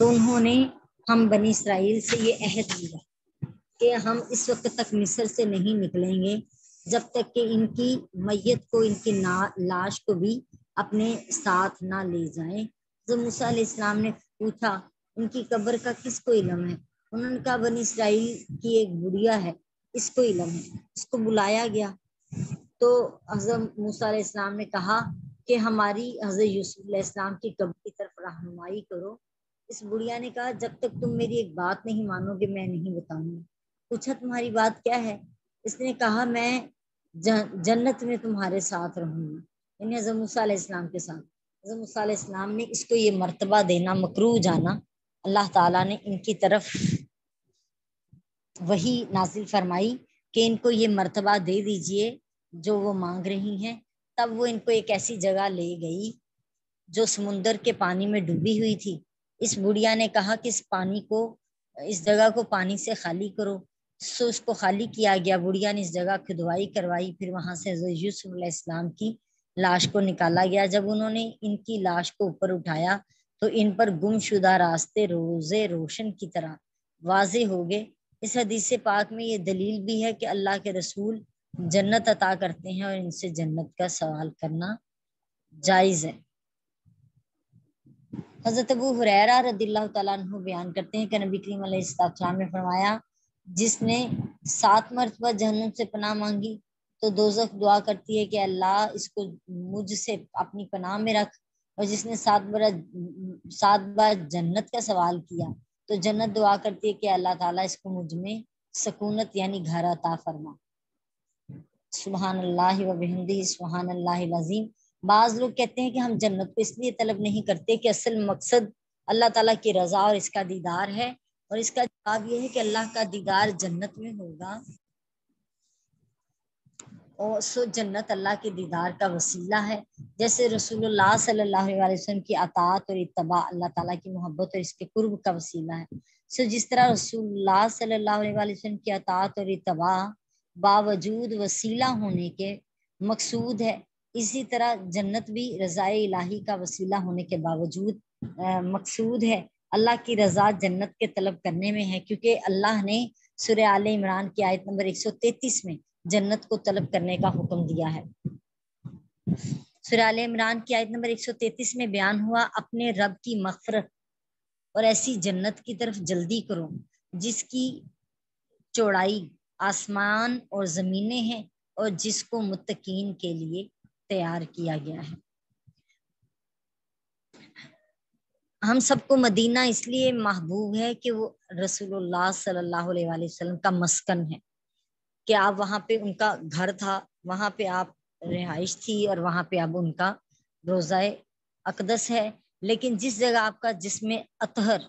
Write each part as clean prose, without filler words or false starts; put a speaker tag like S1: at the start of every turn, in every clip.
S1: تو انہوں نے ہم بنی اسرائیل سے یہ عہد لیا کہ ہم اس وقت تک مصر سے نہیں نکلیں گے جب تک کہ ان کی میت کو، ان کی لاش کو بھی اپنے ساتھ نہ لے جائیں۔ تو موسیٰ علیہ السلام نے پوچھا ان کی قبر کا کس کو علم ہے؟ انہوں نے کہا بنی اسرائیل کی ایک بڑھیا ہے، اس کو علم ہے۔ اس کو بلایا گیا تو حضرت موسیٰ علیہ السلام نے کہا کہ ہماری حضرت یوسف علیہ السلام کی قبر کی طرف رہنمائی کرو۔ اس بڑھیا نے کہا جب تک تم میری ایک بات نہیں مانو گے میں نہیں بتاؤں گی۔ پوچھا تمہاری بات کیا ہے؟ اس نے کہا میں جنت میں تمہارے ساتھ رہوں گی، یعنی حضرت موسیٰ علیہ السلام کے ساتھ۔ حضرت موسیٰ علیہ السلام نے اس کو یہ مرتبہ دینا مکروہ جانا۔ اللہ تعالیٰ نے ان کی طرف وہی نازل فرمائی کہ ان کو یہ مرتبہ دے دیجئے جو وہ مانگ رہی ہیں۔ تب وہ ان کو ایک ایسی جگہ لے گئی جو سمندر کے پانی میں ڈوبی ہوئی تھی۔ اس بڑھیا نے کہا کہ اس جگہ کو پانی سے خالی کرو۔ سو اس کو خالی کیا گیا۔ بڑھیا نے اس جگہ کھدوائی کروائی، پھر وہاں سے حضرت یوسف علیہ السلام کی لاش کو نکالا گیا۔ جب انہوں نے ان کی لاش کو اوپر اٹھایا تو ان پر گم شدہ راستے روزے روشن کی طرح واضح ہو گئے۔ اس حدیث پاک میں یہ دلیل بھی ہے کہ اللہ کے رسول جنت عطا کرتے ہیں اور ان سے جنت کا سوال کرنا جائز ہے۔ حضرت ابو ہریرہ رضی اللہ تعالیٰ عنہ بیان کرتے ہیں کہ نبی کریم علیہ السلام نے فرمایا جس نے 7 مرتبہ جہنم سے پناہ مانگی تو دوزخ دعا کرتی ہے کہ اللہ اس کو مجھ سے اپنی پناہ میں رکھ، اور جس نے 7 بار جنت کا سوال کیا تو جنت دعا کرتی ہے کہ اللہ تعالیٰ اس کو مجھ میں سکونت یعنی گھر عطا فرما۔ سبحان اللہ و بحمدہ سبحان اللہ العظیم۔ بعض لوگ کہتے ہیں کہ ہم جنت کو اس لیے طلب نہیں کرتے کہ اصل مقصد اللہ تعالیٰ کی رضا اور اس کا دیدار ہے، اور اس کا جواب یہ ہے کہ اللہ کا دیدار جنت میں ہوگا، اور سو جنت اللہ کے دیدار کا وسیلہ ہے۔ جیسے رسول اللہ صلی اللہ علیہ وسلم کی اطاعت اور اتباع اللہ تعالیٰ کی محبت اور اس کے قرب کا وسیلہ ہے۔ سو جس طرح رسول اللہ صلی اللہ علیہ وسلم کی اطاعت اور اتباع باوجود وسیلہ ہونے کے مقصود ہے، اسی طرح جنت بھی رضا الہی کا وسیلہ ہونے کے باوجود مقصود ہے۔ اللہ کی رضا جنت کے طلب کرنے میں ہے، کیونکہ اللہ نے سورہ آل عمران کی آیت نمبر 133 میں جنت کو طلب کرنے کا حکم دیا ہے۔ سورہ آل عمران کی آیت نمبر 133 میں بیان ہوا اپنے رب کی مغفرت اور ایسی جنت کی طرف جلدی کرو جس کی چوڑائی آسمان اور زمینیں ہیں اور جس کو متقین کے لیے تیار کیا گیا ہے۔ ہم سب کو مدینہ اس لیے محبوب ہے کہ وہ رسول اللہ صلی اللہ علیہ وسلم کا مسکن ہے، کہ آپ وہاں پہ ان کا گھر تھا، وہاں پہ آپ رہائش تھی، اور وہاں پہ اب ان کا روضہ اقدس ہے۔ لیکن جس جگہ آپ کا جسم اطہر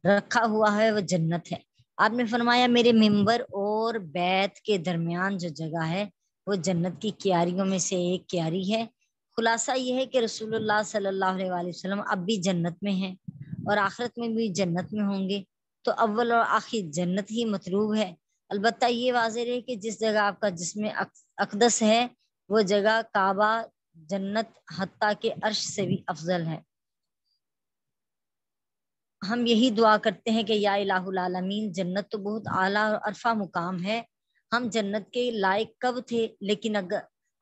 S1: رکھا ہوا ہے وہ جنت ہے۔ آپ نے فرمایا میرے ممبر اور بیت کے درمیان جو جگہ ہے وہ جنت کی کیاریوں میں سے ایک کیاری ہے۔ خلاصہ یہ ہے کہ رسول اللہ صلی اللہ علیہ وسلم اب بھی جنت میں ہیں اور آخرت میں بھی جنت میں ہوں گے، تو اول اور آخر جنت ہی مطلوب ہے۔ البتہ یہ واضح رہے کہ جس جگہ آپ کا جسم اقدس ہے وہ جگہ کعبہ جنت حتیٰ کہ عرش سے بھی افضل ہے۔ ہم یہی دعا کرتے ہیں کہ یا الہ العالمین جنت تو بہت اعلیٰ اور عرفہ مقام ہے، ہم جنت کے لائق کب تھے، لیکن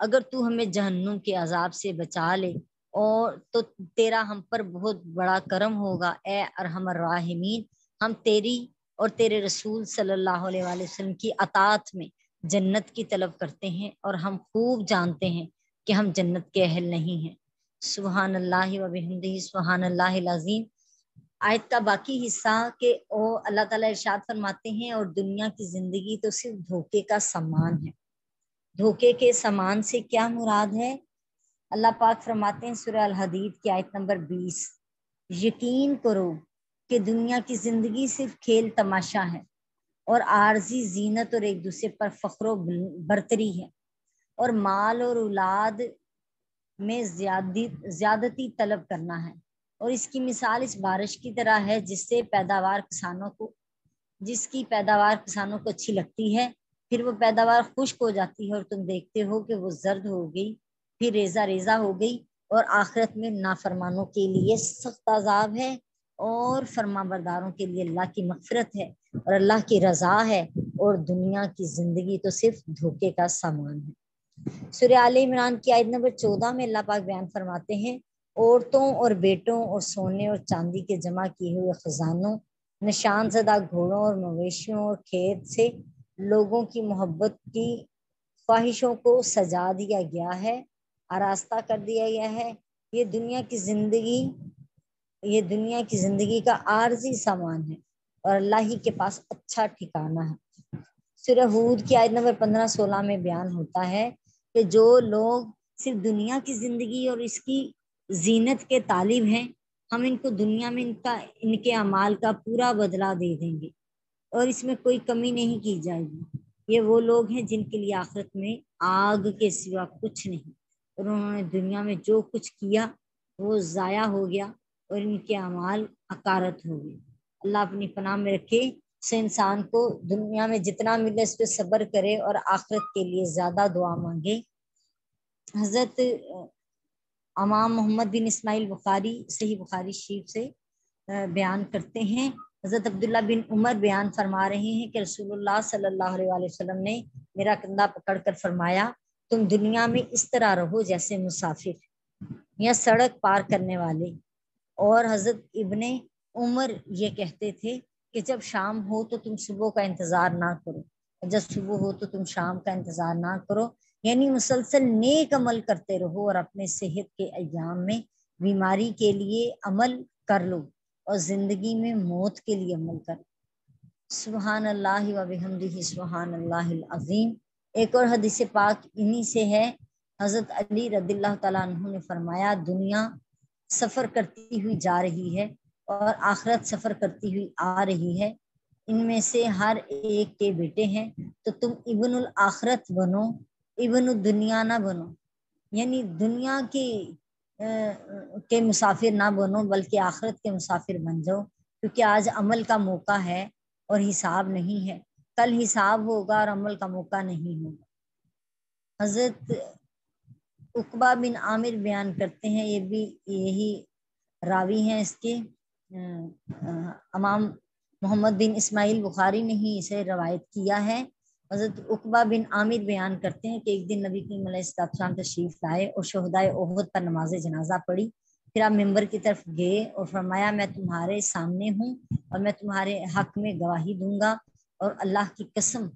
S1: اگر تو ہمیں جہنم کے عذاب سے بچا لے اور تو تیرا ہم پر بہت بڑا کرم ہوگا اے ارحم الراحمین۔ ہم تیری اور تیرے رسول صلی اللہ علیہ وسلم کی اطاعت میں جنت کی طلب کرتے ہیں، اور ہم خوب جانتے ہیں کہ ہم جنت کے اہل نہیں ہیں۔ سبحان اللہ و بحمدہ سبحان اللہ العظیم۔ آیت کا باقی حصہ کہ اللہ تعالیٰ ارشاد فرماتے ہیں اور دنیا کی زندگی تو صرف دھوکے کا سامان ہے۔ دھوکے کے سامان سے کیا مراد ہے؟ اللہ پاک فرماتے ہیں سورہ الحدید کی آیت نمبر 20، یقین کرو کہ دنیا کی زندگی صرف کھیل تماشا ہے اور عارضی زینت اور ایک دوسرے پر فخر و برتری ہے، اور مال اور اولاد میں زیادتی طلب کرنا ہے، اور اس کی مثال اس بارش کی طرح ہے جس کی پیداوار کسانوں کو اچھی لگتی ہے، پھر وہ پیداوار خشک ہو جاتی ہے اور تم دیکھتے ہو کہ وہ زرد ہو گئی، پھر ریزہ ریزہ ہو گئی، اور آخرت میں نافرمانوں کے لیے سخت عذاب ہے۔ اور فرما برداروں کے لیے اللہ کی مغفرت ہے اور اللہ کی رضا ہے، اور دنیا کی زندگی تو صرف دھوکے کا سامان ہے۔ سورہ آل عمران کی آیت نمبر 14 میں اللہ پاک بیان فرماتے ہیں، عورتوں اور بیٹوں اور سونے اور چاندی کے جمع کیے ہوئے خزانوں، نشان زدہ گھوڑوں اور مویشیوں اور کھیت سے لوگوں کی محبت کی خواہشوں کو سجا دیا گیا ہے، آراستہ کر دیا گیا ہے۔ یہ دنیا کی زندگی کا عارضی سامان ہے اور اللہ ہی کے پاس اچھا ٹھکانہ ہے۔ سورہ ہود کی آیت نمبر 15-16 میں بیان ہوتا ہے کہ جو لوگ صرف دنیا کی زندگی اور اس کی زینت کے طالب ہیں، ہم ان کو دنیا میں ان کے اعمال کا پورا بدلہ دے دیں گے اور اس میں کوئی کمی نہیں کی جائے گی۔ یہ وہ لوگ ہیں جن کے لیے آخرت میں آگ کے سوا کچھ نہیں، اور انہوں نے دنیا میں جو کچھ کیا وہ ضائع ہو گیا اور ان کے اعمال عکارت ہو گئے۔ اللہ اپنی پناہ میں رکھے، سے انسان کو دنیا میں جتنا ملے اس پہ صبر کرے اور آخرت کے لیے زیادہ دعا مانگے۔ حضرت امام محمد بن اسماعیل بخاری صحیح بخاری شریف سے بیان کرتے ہیں، حضرت عبداللہ بن عمر بیان فرما رہے ہیں کہ رسول اللہ صلی اللہ علیہ وسلم نے میرا کندھا پکڑ کر فرمایا، تم دنیا میں اس طرح رہو جیسے مسافر یا سڑک پار کرنے والے۔ اور حضرت ابن عمر یہ کہتے تھے کہ جب شام ہو تو تم صبح کا انتظار نہ کرو، جب صبح ہو تو تم شام کا انتظار نہ کرو، یعنی مسلسل نیک عمل کرتے رہو اور اپنے صحت کے ایام میں بیماری کے لیے عمل کر لو اور زندگی میں موت کے لیے عمل کر۔ سبحان اللہ و بحمدہ سبحان اللہ العظیم۔ ایک اور حدیث پاک انہی سے ہے، حضرت علی رضی اللہ تعالیٰ عنہ نے فرمایا، دنیا سفر کرتی ہوئی جا رہی ہے اور آخرت سفر کرتی ہوئی آ رہی ہے، ان میں سے ہر ایک کے بیٹے ہیں، تو تم ابن الآخرت بنو، ابن الدنیا نہ بنو، یعنی دنیا کے مسافر نہ بنو بلکہ آخرت کے مسافر بن جاؤ، کیونکہ آج عمل کا موقع ہے اور حساب نہیں ہے، کل حساب ہوگا اور عمل کا موقع نہیں ہوگا۔ حضرت عقبہ بن عامر بیان کرتے ہیں، یہ بھی یہی راوی ہیں اس کے، امام محمد بن اسماعیل بخاری نے ہی اسے روایت کیا ہے۔ حضرت عقبہ بن عامر بیان کرتے ہیں کہ ایک دن نبی کریم علیہ السلام تشریف لائے اور شہدائے احد پر نماز جنازہ پڑھی، پھر آپ ممبر کی طرف گئے اور فرمایا، میں تمہارے سامنے ہوں اور میں تمہارے حق میں گواہی دوں گا، اور اللہ کی قسم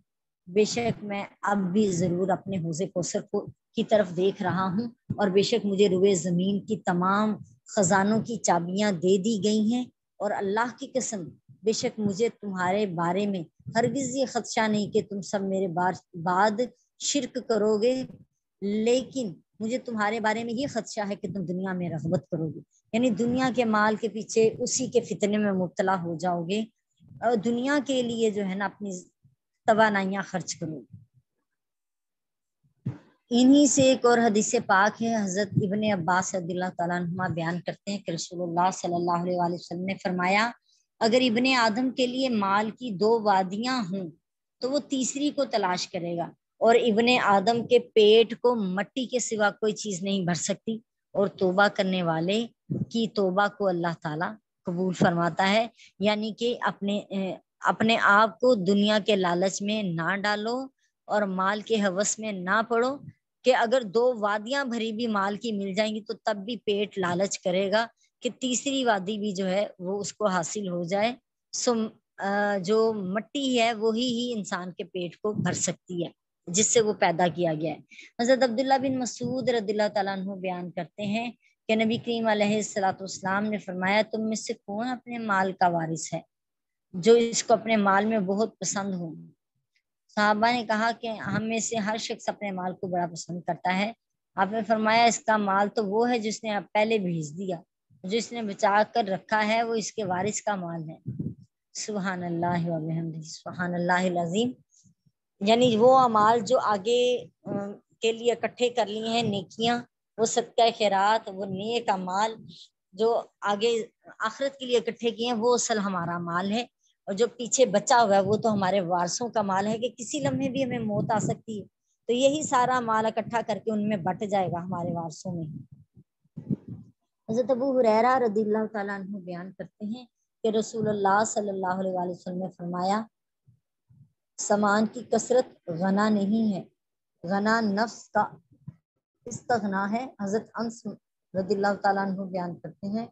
S1: بے شک میں اب بھی ضرور اپنے حوض کوثر کی طرف دیکھ رہا ہوں، اور بے شک مجھے روئے زمین کی تمام خزانوں کی چابیاں دے دی گئی ہیں، اور اللہ کی قسم بے شک مجھے تمہارے بارے میں ہرگز یہ خدشہ نہیں کہ تم سب میرے بعد شرک کرو گے، لیکن مجھے تمہارے بارے میں یہ خدشہ ہے کہ تم دنیا میں رغبت کرو گے، یعنی دنیا کے مال کے پیچھے اسی کے فتنے میں مبتلا ہو جاؤ گے اور دنیا کے لیے جو ہے نا اپنی توانائیاں خرچ کرو گے۔ انہی سے ایک اور حدیث پاک ہے، حضرت ابن عباس رضی اللہ تعالیٰ عنہما بیان کرتے ہیں کہ رسول اللہ صلی اللہ علیہ وسلم نے فرمایا، اگر ابن آدم کے لیے مال کی 2 وادیاں ہوں تو وہ تیسری کو تلاش کرے گا، اور ابن آدم کے پیٹ کو مٹی کے سوا کوئی چیز نہیں بھر سکتی، اور توبہ کرنے والے کی توبہ کو اللہ تعالیٰ قبول فرماتا ہے، یعنی کہ اپنے آپ کو دنیا کے لالچ میں نہ ڈالو اور مال کے ہوس میں نہ پڑو، کہ اگر 2 وادیاں بھری بھی مال کی مل جائیں گی تو تب بھی پیٹ لالچ کرے گا کہ تیسری وادی بھی جو ہے وہ اس کو حاصل ہو جائے۔ جو مٹی ہے وہی ہی انسان کے پیٹ کو بھر سکتی ہے جس سے وہ پیدا کیا گیا ہے۔ حضرت عبداللہ بن مسعود رضی اللہ تعالیٰ عنہ بیان کرتے ہیں کہ نبی کریم علیہ السلام نے فرمایا، تم میں سے کون اپنے مال کا وارث ہے جو اس کو اپنے مال میں بہت پسند ہو؟ صحابہ نے کہا کہ ہم میں سے ہر شخص اپنے مال کو بڑا پسند کرتا ہے۔ آپ نے فرمایا، اس کا مال تو وہ ہے جس نے پہلے بھیج دیا، جس نے بچا کر رکھا ہے وہ اس کے وارث کا مال ہے۔ سبحان اللہ و بحمدہ سبحان اللہ العظیم، یعنی وہ اعمال جو آگے کے لیے اکٹھے کر لیے ہیں، نیکیاں، وہ صدقہ خیرات، وہ نیک اعمال جو آگے آخرت کے لیے اکٹھے کیے ہیں، وہ اصل ہمارا مال ہے، اور جو پیچھے بچا ہوا ہے وہ تو ہمارے وارثوں کا مال ہے کہ کسی لمحے بھی ہمیں موت آ سکتی ہے، تو یہی سارا مال اکٹھا کر کے ان میں بٹ جائے گا ہمارے وارثوں میں۔ حضرت ابو ہریرہ رضی اللہ تعالیٰ عنہ بیان کرتے ہیں کہ رسول اللہ صلی اللہ علیہ وسلم نے فرمایا سامان کی کثرت غنا نہیں ہے، غنا نفس کا استغنا ہے۔ حضرت انس رضی اللہ تعالیٰ عنہ بیان کرتے ہیں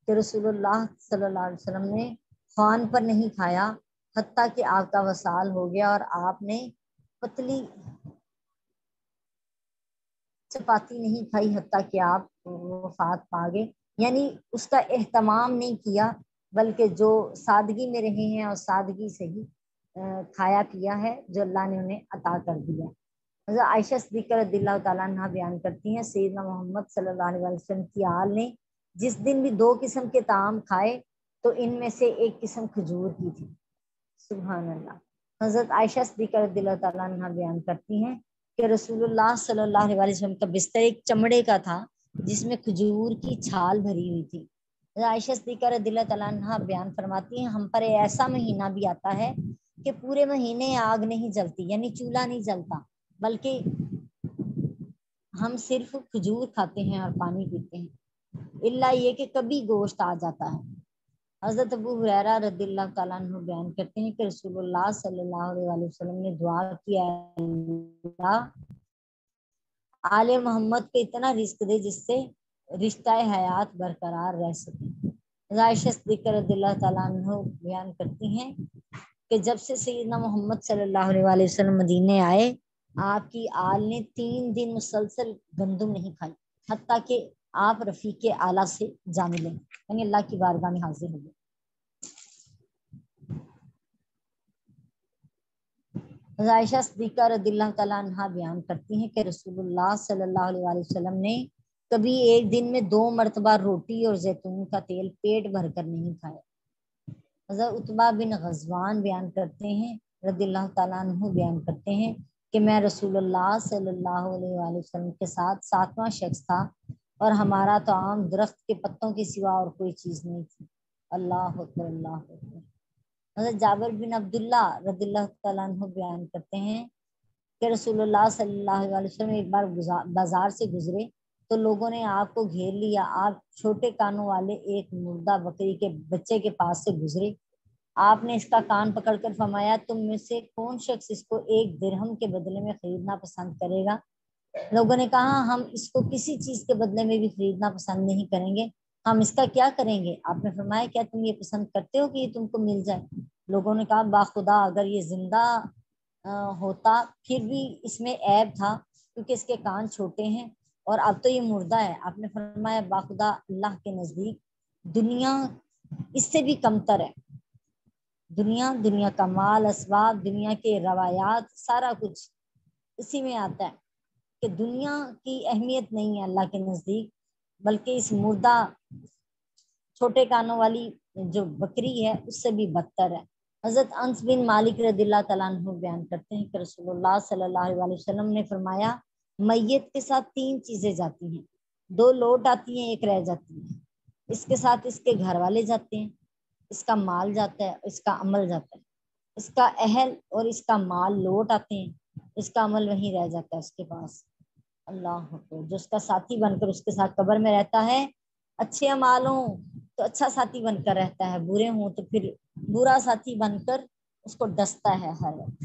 S1: کہ رسول اللہ صلی اللہ علیہ وسلم نے خوان پر نہیں کھایا حتیٰ کہ آپ کا وصال ہو گیا اور آپ نے پتلی چپاتی نہیں کھائی حتیٰ کہ آپ وفات پا گئے، یعنی اس کا اہتمام نہیں کیا بلکہ جو سادگی میں رہے ہیں اور سادگی سے ہی کھایا پیا ہے جو اللہ نے انہیں عطا کر دیا۔ حضرت عائشہ صدیقہ رضی اللہ تعالیٰ عنہ بیان کرتی ہیں سیدنا محمد صلی اللہ علیہ وسلم کی آل نے جس دن بھی 2 قسم کے طعام کھائے تو ان میں سے ایک قسم کھجور کی تھی۔ سبحان اللہ۔ حضرت عائشہ صدیقہ رضی اللہ تعالیٰ عنہ بیان کرتی ہیں کہ رسول اللہ صلی اللہ علیہ وسلم کا بستر ایک چمڑے کا تھا جس میں کھجور کی چھال بھری ہوئی تھی۔ عائشہ صدیقہ رضی اللہ تعالیٰ عنہ بیان فرماتی ہیں ہم پر ایسا مہینہ بھی آتا ہے کہ پورے مہینے آگ نہیں جلتی، یعنی چولہا نہیں جلتا، بلکہ ہم صرف کھجور کھاتے ہیں اور پانی پیتے ہیں، الا یہ کہ کبھی گوشت آ جاتا ہے۔ حضرت ابو ہریرہ رضی اللہ تعالیٰ عنہ بیان کرتے ہیں کہ رسول اللہ صلی اللہ علیہ وسلم نے دعا کیا اللہ آل محمد کو اتنا رزق دے جس سے رشتہ حیات برقرار رہ سکے۔ عائشہ صدیقہ رضی اللہ تعالیٰ عنہ بیان کرتی ہیں کہ جب سے سیدنا محمد صلی اللہ علیہ وسلم مدینے آئے آپ کی آل نے 3 دن مسلسل گندم نہیں کھائی حتیٰ کہ آپ رفیق اعلیٰ سے جا ملے، یعنی اللہ کی بارگاہ میں حاضر ہوئے۔ عائشہ صدیقہ رضی اللہ تعالیٰ عنہ بیان کرتی ہیں کہ رسول اللہ صلی اللہ علیہ وسلم نے کبھی ایک دن میں 2 مرتبہ روٹی اور زیتون کا تیل پیٹ بھر کر نہیں کھایا۔ حضرت عتبہ بن غزوان بیان کرتے ہیں رضی اللہ تعالیٰ عنہ بیان کرتے ہیں کہ میں رسول اللہ صلی اللہ علیہ وسلم کے ساتھ 7واں شخص تھا اور ہمارا طعام درخت کے پتوں کے سوا اور کوئی چیز نہیں تھی۔ اللہ اکبر اللہ اکبر۔ حضرت جابر بن عبداللہ رضی اللہ تعالیٰ عنہ بیان کرتے ہیں کہ رسول اللہ صلی اللہ علیہ وسلم ایک بار بازار سے گزرے تو لوگوں نے آپ کو گھیر لیا، آپ چھوٹے کانوں والے ایک مردہ بکری کے بچے کے پاس سے گزرے، آپ نے اس کا کان پکڑ کر فرمایا تم میں سے کون شخص اس کو 1 درہم کے بدلے میں خریدنا پسند کرے گا؟ لوگوں نے کہا ہم اس کو کسی چیز کے بدلے میں بھی خریدنا پسند نہیں کریں گے، ہم اس کا کیا کریں گے؟ آپ نے فرمایا کیا تم یہ پسند کرتے ہو کہ یہ تم کو مل جائے؟ لوگوں نے کہا باخدا اگر یہ زندہ ہوتا پھر بھی اس میں عیب تھا کیونکہ اس کے کان چھوٹے ہیں اور اب تو یہ مردہ ہے۔ آپ نے فرمایا باخدا اللہ کے نزدیک دنیا اس سے بھی کمتر ہے، دنیا کا مال اسباب دنیا کے روایات سارا کچھ اسی میں آتا ہے کہ دنیا کی اہمیت نہیں ہے اللہ کے نزدیک، بلکہ اس مردہ چھوٹے کانوں والی جو بکری ہے اس سے بھی بدتر ہے۔ حضرت انس بن مالک رضی اللہ تعالیٰ عنہ بیان کرتے ہیں کہ رسول اللہ صلی اللہ علیہ وسلم نے فرمایا میت کے ساتھ 3 چیزیں جاتی ہیں، 2 لوٹ آتی ہیں 1 رہ جاتی ہے، اس کے ساتھ اس کے گھر والے جاتے ہیں، اس کا مال جاتا ہے، اس کا عمل جاتا ہے، اس کا اہل اور اس کا مال لوٹ آتے ہیں، اس کا عمل وہیں رہ جاتا ہے اس کے پاس۔ اللہ اکبر۔ جو اس کا ساتھی بن کر اس کے ساتھ قبر میں رہتا ہے اچھے اعمال ہوں تو اچھا ساتھی بن کر رہتا ہے، برے ہوں تو پھر برا ساتھی بن کر اس کو ڈستا ہے ہر وقت۔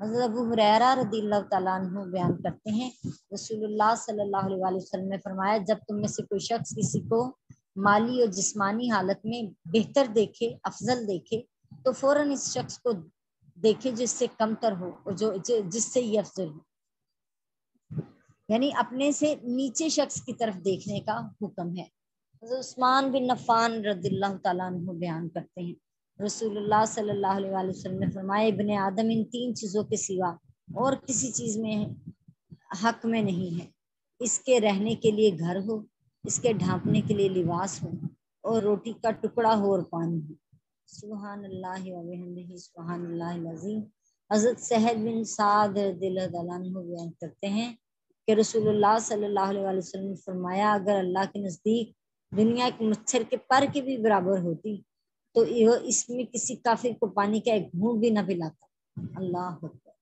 S1: حضرت ابو ہریرہ رضی اللہ تعالیٰ عنہ بیان کرتے ہیں رسول اللہ صلی اللہ علیہ وسلم نے فرمایا جب تم میں سے کوئی شخص کسی کو مالی اور جسمانی حالت میں بہتر دیکھے افضل دیکھے تو فوراً اس شخص کو دیکھے جس سے کم تر ہو اور جس سے یہ افضل ہو، یعنی اپنے سے نیچے شخص کی طرف دیکھنے کا حکم ہے۔ حضرت عثمان بن عفان رضی اللہ تعالیٰ عنہ بیان کرتے ہیں رسول اللہ صلی اللہ علیہ وسلم نے فرمایا ابن آدم ان 3 چیزوں کے سوا اور کسی چیز میں حق میں نہیں ہے، اس کے رہنے کے لیے گھر ہو، اس کے ڈھانپنے کے لیے لباس ہو اور روٹی کا ٹکڑا ہو اور پانی ہو۔ سبحان اللہ و بحمدہ سبحان اللہ العظیم۔ حضرت سہل بن سعد رضی اللہ عنہ بیان کرتے ہیں کہ رسول اللہ صلی اللہ علیہ وسلم نے فرمایا اگر اللہ کے نزدیک دنیا کے مچھر کے پر کے بھی برابر ہوتی تو اس میں کسی کافر کو پانی کا ایک گھونٹ بھی نہ پلاتا۔ اللہ اکبر۔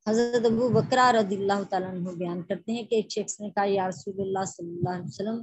S1: حضرت ابو بکرہ رضی اللہ تعالیٰ عنہ بیان کرتے ہیں کہ ایک شخص نے کہا یا رسول اللہ صلی اللہ علیہ وسلم